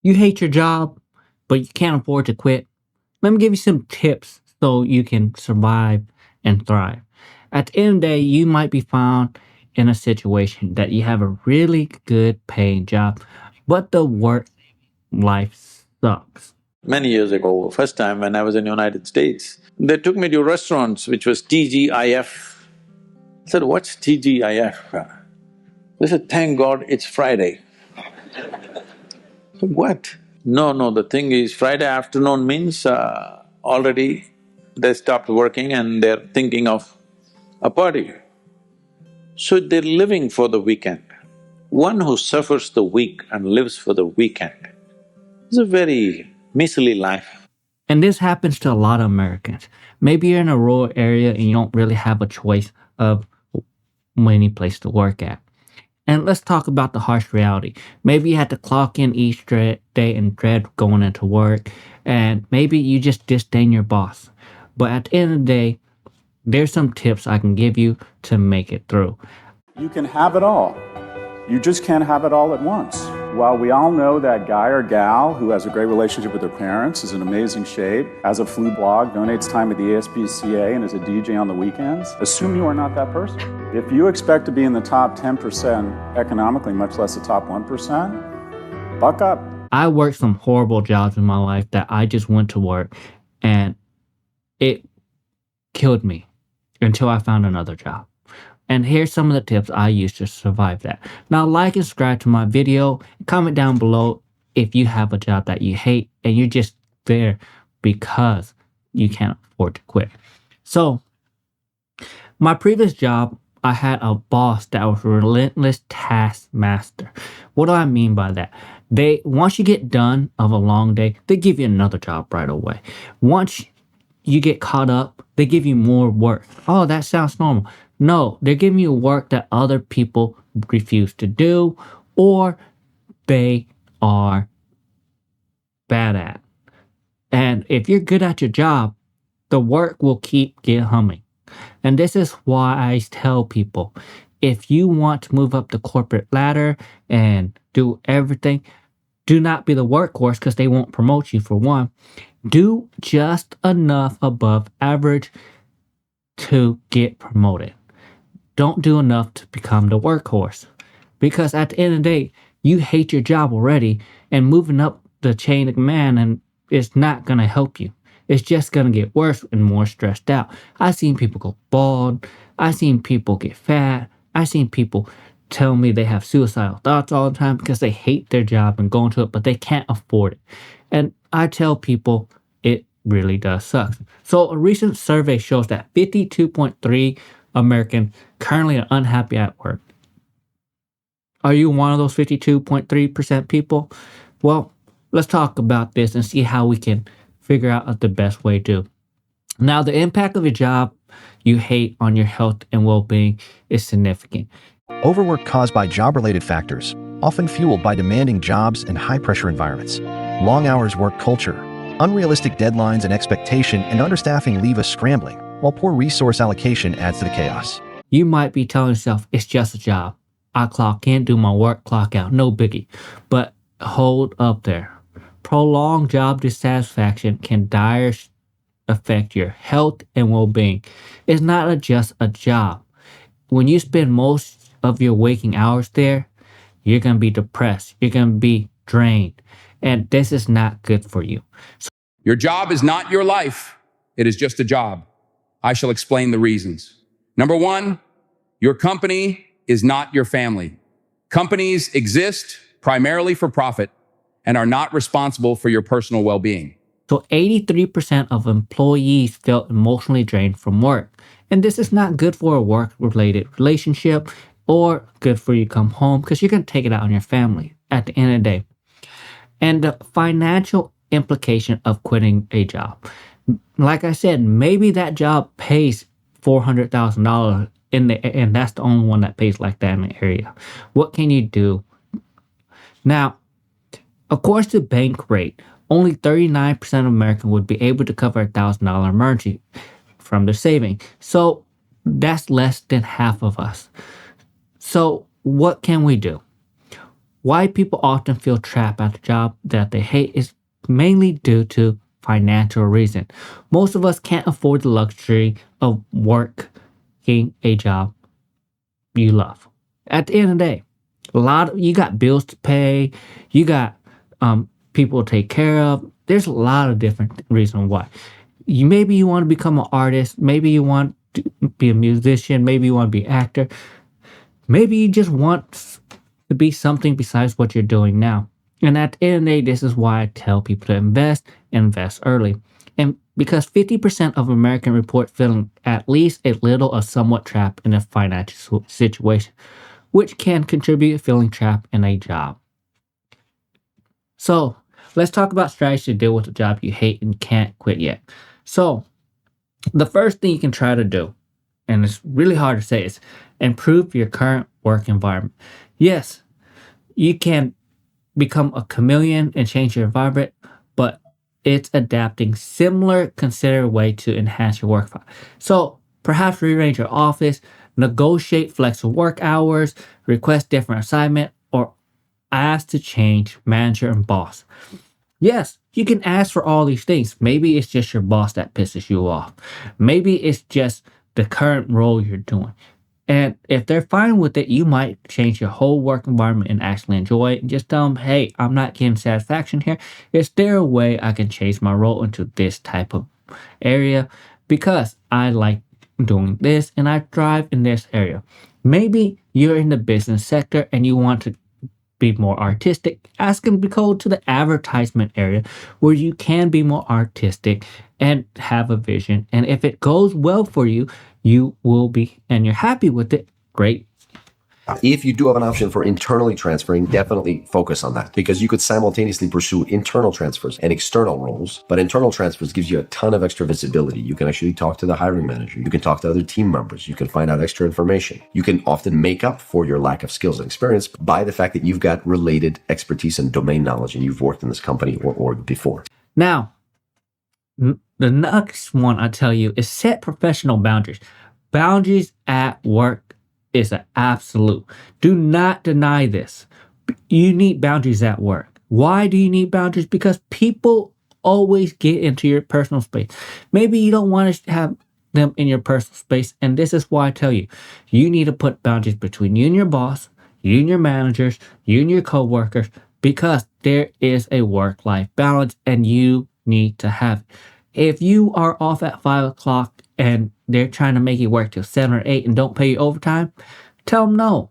You hate your job, but you can't afford to quit. Let me give you some tips so you can survive and thrive. At the end of the day, you might be found in a situation that you have a really good paying job, but the work life sucks. Many years ago, first time when I was in United States, they took me to restaurants which was TGIF. I said, what's TGIF? They said, thank God it's Friday. So what? No, no, the thing is Friday afternoon means already they stopped working and they're thinking of a party. So they're living for the weekend. One who suffers the week and lives for the weekend is a very miserly life. And this happens to a lot of Americans. Maybe you're in a rural area and you don't really have a choice of any place to work at. And let's talk about the harsh reality. Maybe you had to clock in each day and dread going into work, and maybe you just disdain your boss. But at the end of the day, there's some tips I can give you to make it through. You can have it all. You just can't have it all at once. While we all know that guy or gal who has a great relationship with their parents, is in amazing shape, has a flu blog, donates time at the ASPCA, and is a DJ on the weekends, assume you are not that person. If you expect to be in the top 10% economically, much less the top 1%, buck up. I worked some horrible jobs in my life that I just went to work and it killed me until I found another job. And here's some of the tips I used to survive that. Now, like and subscribe to my video. Comment down below if you have a job that you hate and you're just there because you can't afford to quit. So, my previous job, I had a boss that was a relentless taskmaster. What do I mean by that? Once you get done of a long day, they give you another job right away. Once you get caught up, they give you more work. Oh, that sounds normal. No, they're giving you work that other people refuse to do or they are bad at. And if you're good at your job, the work will get humming. And this is why I tell people, if you want to move up the corporate ladder and do everything, do not be the workhorse because they won't promote you for one. Do just enough above average to get promoted. Don't do enough to become the workhorse. Because at the end of the day, you hate your job already, and moving up the chain of command and it's not gonna help you. It's just gonna get worse and more stressed out. I've seen people go bald, I've seen people get fat, I've seen people tell me they have suicidal thoughts all the time because they hate their job and go into it, but they can't afford it. And I tell people it really does suck. So a recent survey shows that 52.3 Americans currently are unhappy at work. Are you one of those 52.3% people? Well, let's talk about this and see how we can figure out the best way to. Now, the impact of a job you hate on your health and well-being is significant. Overwork caused by job-related factors, often fueled by demanding jobs and high-pressure environments. Long hours work culture, unrealistic deadlines and expectation, and understaffing leave us scrambling, while poor resource allocation adds to the chaos. You might be telling yourself, it's just a job. I clock in, do my work, clock out, no biggie. But hold up there. Prolonged job dissatisfaction can dire affect your health and well-being. It's not just a job. When you spend most of your waking hours there, you're going to be depressed. You're going to be drained. And this is not good for you. Your job is not your life. It is just a job. I shall explain the reasons. Number one, your company is not your family. Companies exist primarily for profit and are not responsible for your personal well-being. So 83% of employees felt emotionally drained from work. And this is not good for a work-related relationship or good for you to come home because you're going to take it out on your family at the end of the day. And the financial implication of quitting a job. Like I said, maybe that job pays $400,000 and that's the only one that pays like that in the area. What can you do? Now, according to Bankrate, only 39% of Americans would be able to cover a $1,000 emergency from their saving. So that's less than half of us. So what can we do? why people often feel trapped at a job that they hate is mainly due to financial reason. Most of us can't afford the luxury of working a job you love. At the end of the day, you got bills to pay, you got people to take care of. There's a lot of different reasons why. Maybe you want to become an artist, maybe you want to be a musician, maybe you want to be an actor, maybe you just want to be something besides what you're doing now. And at the end of the day, this is why I tell people to invest early. And because 50% of Americans report feeling at least a little or somewhat trapped in a financial situation, which can contribute to feeling trapped in a job. So let's talk about strategies to deal with a job you hate and can't quit yet. So the first thing you can try to do, and it's really hard to say, is improve your current work environment. Yes, you can become a chameleon and change your environment, but it's adapting similar considered way to enhance your work. So perhaps rearrange your office, negotiate flexible work hours, request different assignment, or ask to change manager and boss. Yes, you can ask for all these things. Maybe it's just your boss that pisses you off. Maybe it's just the current role you're doing. And if they're fine with it, you might change your whole work environment and actually enjoy it. And just tell them, hey, I'm not getting satisfaction here. Is there a way I can change my role into this type of area? Because I like doing this and I thrive in this area. Maybe you're in the business sector and you want to be more artistic. Ask them to go to the advertisement area where you can be more artistic and have a vision. And if it goes well for you, you will be, and you're happy with it, great. If you do have an option for internally transferring, definitely focus on that, because you could simultaneously pursue internal transfers and external roles. But internal transfers gives you a ton of extra visibility. You can actually talk to the hiring manager. You can talk to other team members. You can find out extra information. You can often make up for your lack of skills and experience by the fact that you've got related expertise and domain knowledge and you've worked in this company or org before. Now, the next one I tell you is set professional boundaries. Boundaries at work is an absolute. Do not deny this. You need boundaries at work. Why do you need boundaries? Because people always get into your personal space. Maybe you don't want to have them in your personal space, and this is why I tell you, you need to put boundaries between you and your boss, you and your managers, you and your coworkers, because there is a work-life balance, and you need to have it. If you are off at 5 o'clock and they're trying to make you work till 7 or 8 and don't pay you overtime, tell them no.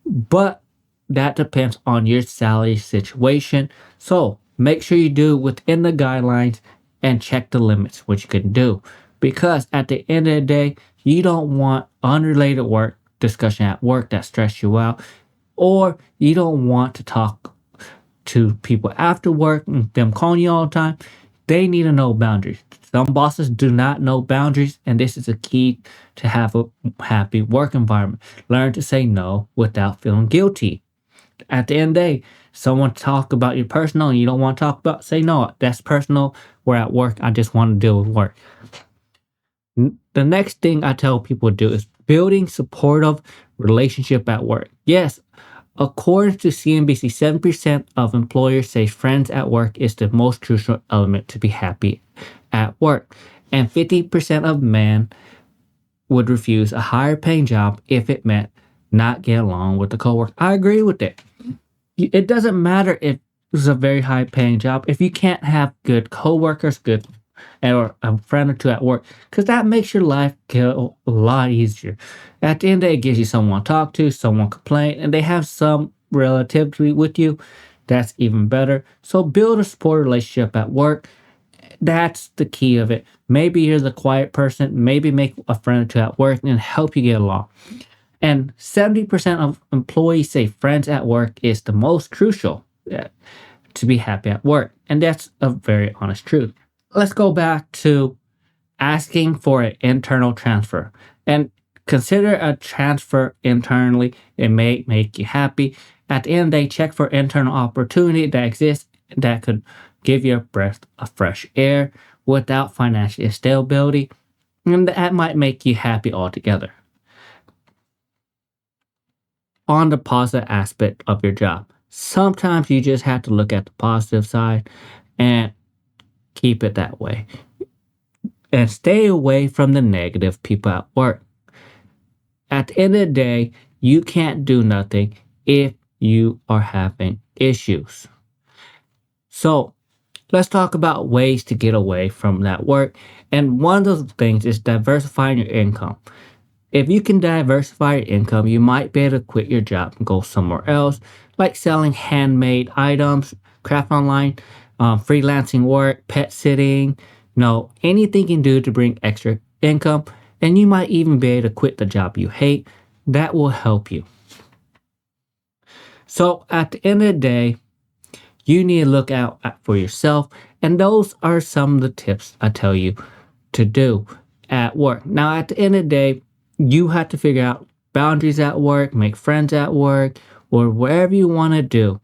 But that depends on your salary situation. So make sure you do within the guidelines and check the limits, which you can do. Because at the end of the day, you don't want unrelated work discussion at work that stress you out, or you don't want to talk to people after work and them calling you all the time. They need to know boundaries. Some bosses do not know boundaries, and this is a key to have a happy work environment. Learn to say no without feeling guilty. At the end of the day, someone talk about your personal and you don't want to talk about, say no, that's personal. We're at work. I just want to deal with work. The next thing I tell people to do is building supportive relationship at work. Yes, according to CNBC, 7% of employers say friends at work is the most crucial element to be happy at work. And 50% of men would refuse a higher paying job if it meant not get along with the coworker. I agree with it. It doesn't matter if it's a very high paying job. If you can't have good coworkers, good or a friend or two at work, because that makes your life go a lot easier. At the end of the day, it gives you someone to talk to, someone complain, and they have some relativity with you. That's even better. So build a support relationship at work. That's the key of it. Maybe you're the quiet person. Maybe make a friend or two at work and help you get along. And 70% of employees say friends at work is the most crucial to be happy at work. And that's a very honest truth. Let's go back to asking for an internal transfer. And consider a transfer internally. It may make you happy. At the end of the day, check for internal opportunity that exists that could give you a breath of fresh air without financial instability. And that might make you happy altogether. On the positive aspect of your job. Sometimes you just have to look at the positive side and keep it that way. And stay away from the negative people at work. At the end of the day, you can't do nothing if you are having issues. So let's talk about ways to get away from that work. And one of those things is diversifying your income. If you can diversify your income, you might be able to quit your job and go somewhere else, like selling handmade items, craft online, freelancing work, pet sitting, anything you can do to bring extra income. And you might even be able to quit the job you hate. That will help you. So at the end of the day, you need to look out for yourself. And those are some of the tips I tell you to do at work. Now, at the end of the day, you have to figure out boundaries at work, make friends at work, or wherever you want to do,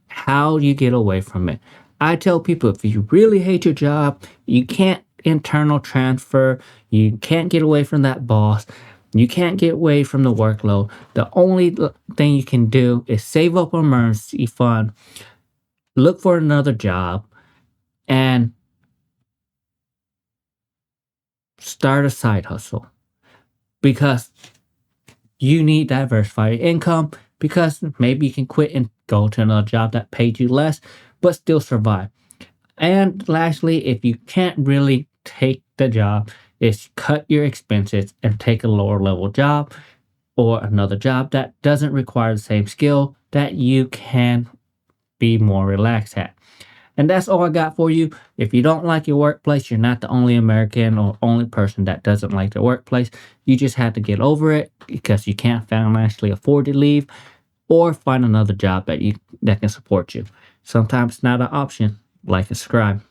how you get away from it. I tell people, if you really hate your job, you can't internal transfer, you can't get away from that boss, you can't get away from the workload. The only thing you can do is save up an emergency fund, look for another job, and start a side hustle. Because you need to diversify your income, because maybe you can quit and go to another job that paid you less, but still survive. And lastly, if you can't really take the job, is cut your expenses and take a lower level job or another job that doesn't require the same skill that you can be more relaxed at. And that's all I got for you. If you don't like your workplace, you're not the only American or only person that doesn't like their workplace. You just have to get over it because you can't financially afford to leave, or find another job that can support you. Sometimes it's not an option. Like and subscribe.